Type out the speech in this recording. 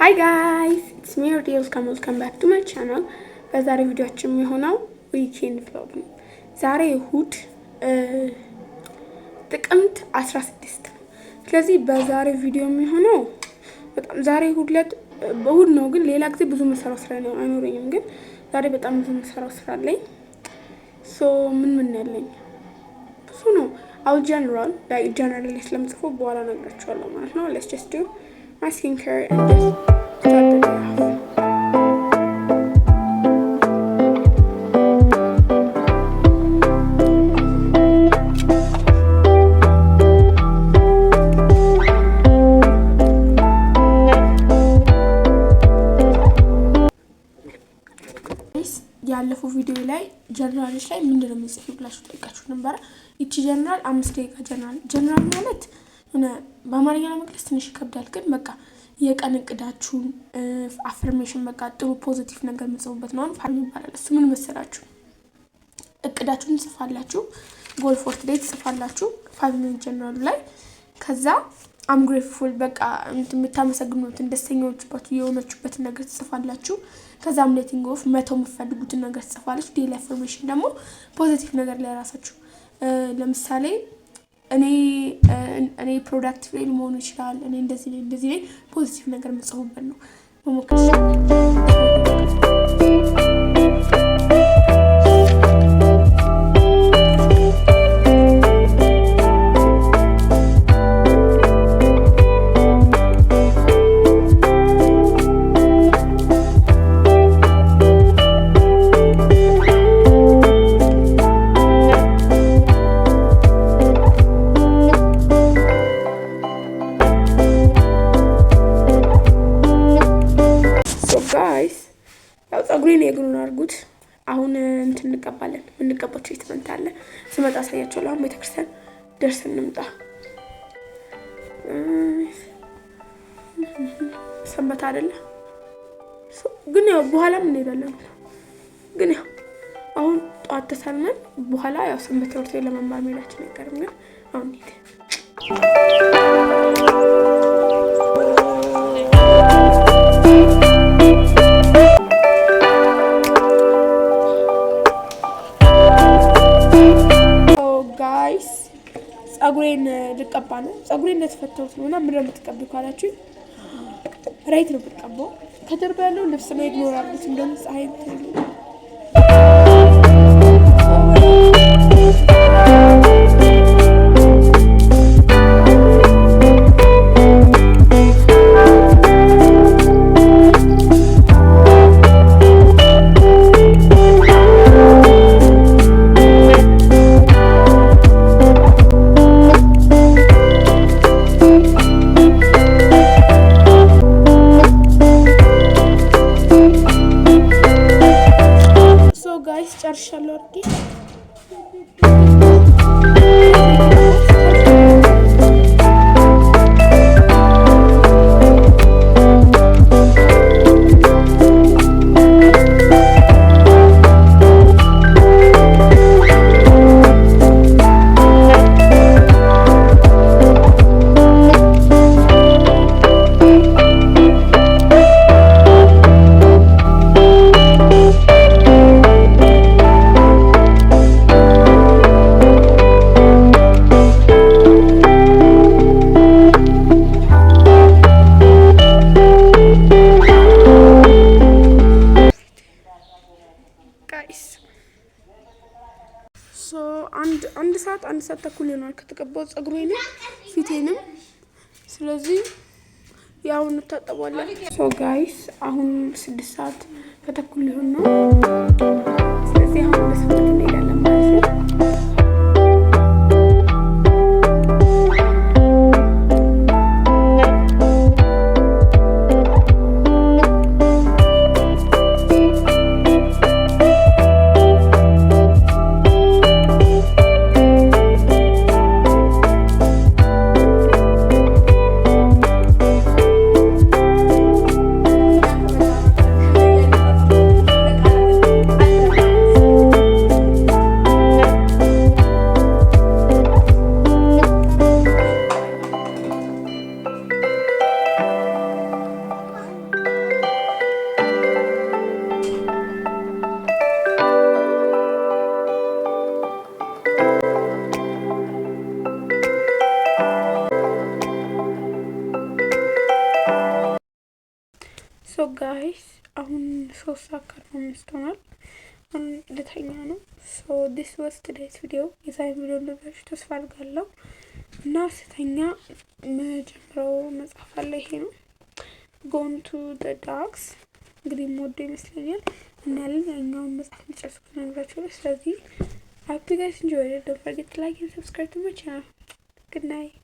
Hi guys, it's me Ordi. Welcome back to my channel. በዛሬ ቪዲዮአችን የሚሆነው ዊኬንድ vlog ነው። ዛሬ እሁድ ጥቅምት 16 ነው። ስለዚህ በዛሬ ቪዲዮ የሚሆነው በጣም ዛሬ እሁድ ነው፣ ግን ሌላ ጊዜ ብዙ መስራው ስራ ነው አይኖርኝም፣ ግን ዛሬ በጣም ብዙ መስራው ስራ አለኝ። ምን ያለኝ ብዙ ነው። አው ጀነራል ላይ ስለምጽፈው በኋላ እነግራችኋለሁ ማለት ነው። let's just do my skincare and just start the day off. ያለፈው ቪዲዮ ላይ ጀነራልሽ ላይ ምንድነው የምጽፈው ብላችሁ ጠይቃችሁ ነበር። እቺ ጀነራል 5 ደቂቃ ጀነራል ማለት በአማርኛ ለመግለጽ ትንሽ ይከብዳል፣ ግን በቃ የቀን እቅዳችሁን አፍርሜሽን በቃ ጥሩ ፖዚቲቭ ነገር የምጽፉበት ነው። ፋርም ይባላል። እሱ ምን መሰላችሁ? እቅዳችሁን ጽፋላችሁ፣ ጎል ፎር ቱዴይ ጽፋላችሁ 5 ሚኒት ጀነራል ላይ። ከዛ አም ግሬትፉል በቃ የምታመሰግኑትን ደስተኛዎችበት የሆነችበት ነገር ጽፋላችሁ። ከዛ ሌቲንግ ኦፍ መተው የምትፈልጉትን ነገር ጽፋላችሁ። ዴይሊ አፍርሜሽን ደግሞ ፖዚቲቭ ነገር ላይ ራሳችሁ ለምሳሌ እኔ ፕሮዳክቲቭ ላይ መሆን ይችላል፣ እኔ እንደዚህ ላይ ፖዚቲቭ ነገር መጽሁበት ነው መሞከር። ጸጉሬን የግሩን አርጉት። አሁን እንትን እንቀባለን። እንቀባው ትሪትመንት አለ፣ ስመጣ አሳያችኋለሁ። አሁን ቤተክርስቲያን ደርሰን እንምጣ። ሰንበት አይደለ? ግን ያው በኋላ ምን እንሄዳለን። ግን ያው አሁን ጧት ተሰልመን በኋላ ያው ሰንበት ትምህርት ቤት ለመማር መሄዳችን አይቀርም። ግን አሁን እንሂድ። ጸጉሬን ልቀባ ነው። ጸጉሬን እንደተፈተውት ነውና ምን እንደምትቀበሉ ካላችሁ ራይት ነው ብትቀባው። ከጀርባ ያለው ልብስ ነው ኢግኖር አድርጉት። እንደውም ፀሐይ ጨርሻለሁ አርዲ አንድ ሰዓት ተኩል ይሆናል ከተቀባው ጸጉሬን ፊቴንም። ስለዚህ ያው እንታጠባለን። ጋይስ አሁን 6 ሰዓት ከተኩል ሊሆን ነው። ስለዚህ አሁን ለሰንበት እንሄዳለን ማለት ነው። ጋይስ አሁን 3:45 ሆኗል። አሁን ልተኛ ነው። ዲስ ዋዝ ቱዴይስ ቪዲዮ። የዛሬ ቪዲዮ እንደወደዳችሁ ተስፋ አድርጋለሁ እና ስተኛ መጀመሪያው መጽሐፍ አለ። ይሄ ነው ጎን ቱ ዘ ዳግስ። እንግዲህ ሞዶ ይመስለኛል እና ያኛውን መጽሐፍ መጨረስ ነግራችሁ። ስለዚህ I hope you guys enjoyed it. Don't forget to like and subscribe to my channel. Good night.